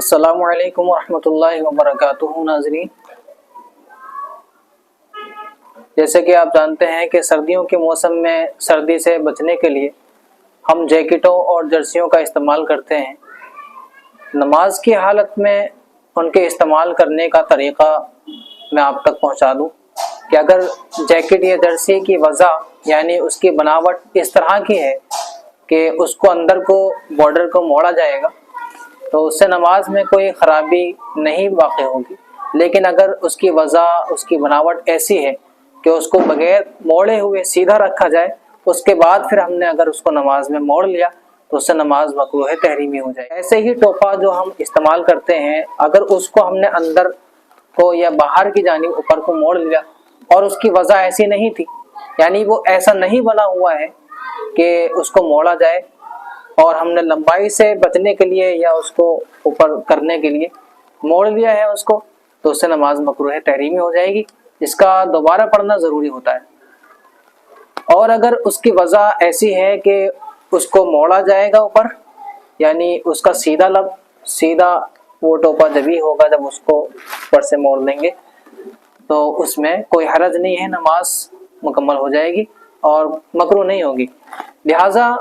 السلام علیکم ورحمۃ اللہ وبرکاتہ ناظرین، جیسے کہ آپ جانتے ہیں کہ سردیوں کے موسم میں سردی سے بچنے کے لیے ہم جیکٹوں اور جرسیوں کا استعمال کرتے ہیں۔ نماز کی حالت میں ان کے استعمال کرنے کا طریقہ میں آپ تک پہنچا دوں کہ اگر جیکٹ یا جرسی کی وضع یعنی اس کی بناوٹ اس طرح کی ہے کہ اس کو اندر کو بارڈر کو موڑا جائے گا تو اس سے نماز میں کوئی خرابی نہیں واقع ہوگی، لیکن اگر اس کی وضع اس کی بناوٹ ایسی ہے کہ اس کو بغیر موڑے ہوئے سیدھا رکھا جائے، اس کے بعد پھر ہم نے اگر اس کو نماز میں موڑ لیا تو اس سے نماز مکروہ تحریمی ہو جائے۔ ایسے ہی ٹوپا جو ہم استعمال کرتے ہیں، اگر اس کو ہم نے اندر کو یا باہر کی جانب اوپر کو موڑ لیا اور اس کی وضع ایسی نہیں تھی، یعنی وہ ایسا نہیں بنا ہوا ہے کہ اس کو موڑا جائے، اور ہم نے لمبائی سے بچنے کے لیے یا اس کو اوپر کرنے کے لیے موڑ لیا ہے اس کو، تو اس سے نماز مکروہ تحریمی ہو جائے گی، جس کا دوبارہ پڑھنا ضروری ہوتا ہے۔ اور اگر اس کی وضع ایسی ہے کہ اس کو موڑا جائے گا اوپر، یعنی اس کا سیدھا وہ ٹوپا جبھی ہوگا جب اس کو اوپر سے موڑ لیں گے، تو اس میں کوئی حرج نہیں ہے، نماز مکمل ہو جائے گی اور مکروہ نہیں ہوگی۔ لہٰذا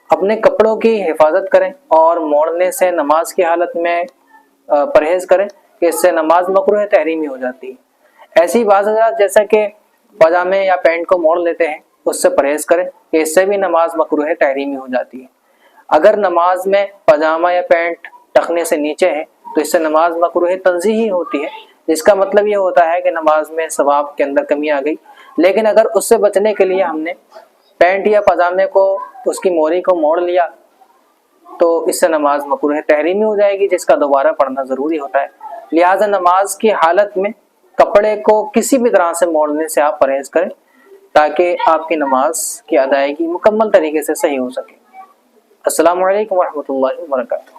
اپنے کپڑوں کی حفاظت کریں اور موڑنے سے نماز کی حالت میں پرہیز کریں کہ اس سے نماز مکروہ تحریمی ہو جاتی ہے۔ ایسی بعض حضرات جیسا کہ پاجامے یا پینٹ کو موڑ لیتے ہیں، اس سے پرہیز کریں کہ اس سے بھی نماز مکروہ تحریمی ہو جاتی ہے۔ اگر نماز میں پاجامہ یا پینٹ ٹخنے سے نیچے ہے تو اس سے نماز مکروہ تنزیہی ہوتی ہے، جس کا مطلب یہ ہوتا ہے کہ نماز میں ثواب کے اندر کمی آ گئی۔ لیکن اگر اس سے بچنے کے لیے ہم نے پینٹ یا پاجامے کو اس کی موری کو موڑ لیا تو اس سے نماز مکروہ تحریمی ہو جائے گی، جس کا دوبارہ پڑھنا ضروری ہوتا ہے۔ لہٰذا نماز کی حالت میں کپڑے کو کسی بھی طرح سے موڑنے سے آپ پرہیز کریں تاکہ آپ کی نماز کی ادائیگی مکمل طریقے سے صحیح ہو سکے۔ السلام علیکم ورحمۃ اللہ وبرکاتہ۔